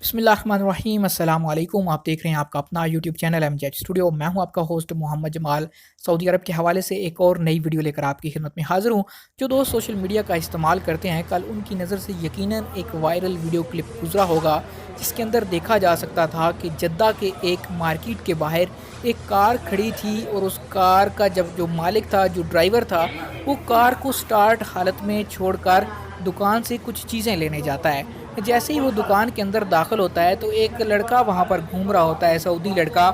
बिस्मिल्लाहिर्रहमानिर्रहीम अस्सलाम वालेकुम। आप देख रहे हैं आपका अपना यूट्यूब चैनल एमजेड स्टूडियो। मैं हूं आपका होस्ट मोहम्मद जमाल। सऊदी अरब के हवाले से एक और नई वीडियो लेकर आपकी खिदमत में हाज़िर हूं। जो दोस्त सोशल मीडिया का इस्तेमाल करते हैं, कल उनकी नज़र से यकीनन एक वायरल वीडियो क्लिप गुजरा होगा, जिसके अंदर देखा जा सकता था कि जद्दा के एक मार्केट के बाहर एक कार खड़ी थी और उस कार का जब जो मालिक था, जो ड्राइवर था, वो कार को स्टार्ट हालत में छोड़कर दुकान से कुछ चीज़ें लेने जाता है। जैसे ही वो दुकान के अंदर दाखिल होता है तो एक लड़का वहाँ पर घूम रहा होता है, सऊदी लड़का।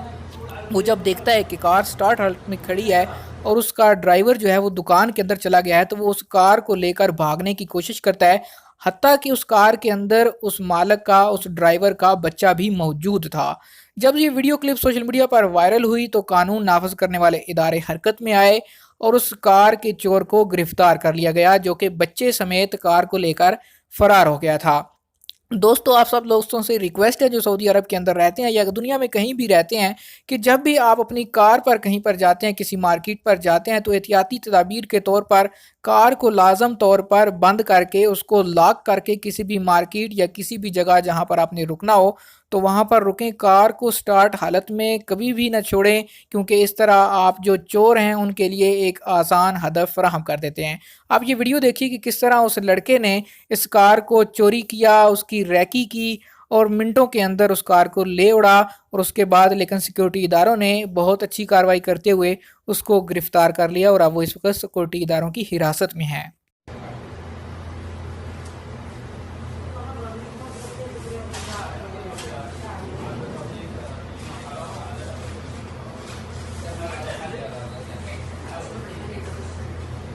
वो जब देखता है कि कार स्टार्ट हालत में खड़ी है और उसका ड्राइवर जो है वो दुकान के अंदर चला गया है, तो वो उस कार को लेकर भागने की कोशिश करता है। हत्ता कि उस कार के अंदर उस मालिक का, उस ड्राइवर का बच्चा भी मौजूद था। जब ये वीडियो क्लिप सोशल मीडिया पर वायरल हुई तो कानून नाफिज करने वाले इदारे हरकत में आए और उस कार के चोर को गिरफ्तार कर लिया गया, जो कि बच्चे समेत कार को लेकर फरार हो गया था। दोस्तों, आप सब दोस्तों से रिक्वेस्ट है जो सऊदी अरब के अंदर रहते हैं या दुनिया में कहीं भी रहते हैं, कि जब भी आप अपनी कार पर कहीं पर जाते हैं, किसी मार्केट पर जाते हैं, तो एहतियाती तदाबीर के तौर पर कार को लाजम तौर पर बंद करके, उसको लॉक करके किसी भी मार्केट या किसी भी जगह जहां पर आपने रुकना हो तो वहां पर रुकें। कार को स्टार्ट हालत में कभी भी न छोड़ें, क्योंकि इस तरह आप जो चोर हैं उनके लिए एक आसान हदफ फराहम कर देते हैं। आप ये वीडियो देखिए कि किस तरह उस लड़के ने इस कार को चोरी किया, उसकी रैकी की और मिनटों के अंदर उस कार को ले उड़ा। और उसके बाद लेकिन सिक्योरिटी इदारों ने बहुत अच्छी कार्रवाई करते हुए उसको गिरफ्तार कर लिया और अब वो इस वक्त सिक्योरिटी इदारों की हिरासत में है।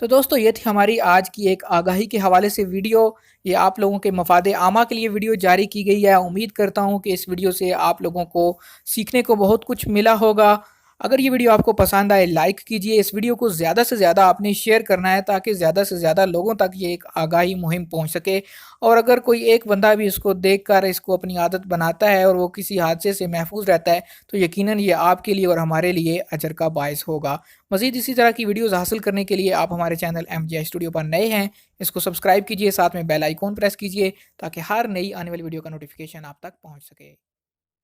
तो दोस्तों, ये थी हमारी आज की एक आगाही के हवाले से वीडियो। ये आप लोगों के मफादे आमा के लिए वीडियो जारी की गई है। उम्मीद करता हूँ कि इस वीडियो से आप लोगों को सीखने को बहुत कुछ मिला होगा। अगर ये वीडियो आपको पसंद आए, लाइक कीजिए। इस वीडियो को ज़्यादा से ज़्यादा आपने शेयर करना है, ताकि ज़्यादा से ज़्यादा लोगों तक ये एक आगाही मुहिम पहुँच सके। और अगर कोई एक बंदा भी इसको देख कर इसको अपनी आदत बनाता है और वो किसी हादसे से महफूज रहता है, तो यकीनन ये आपके लिए और हमारे लिए अजर का बायस होगा। मज़ीद इसी तरह की वीडियोज़ हासिल करने के लिए आप हमारे चैनल एमजे स्टूडियो पर नए हैं, इसको सब्सक्राइब कीजिए, साथ में बेल आइकॉन प्रेस कीजिए, ताकि हर नई आने वाली वीडियो का नोटिफिकेशन आप तक पहुँच सके।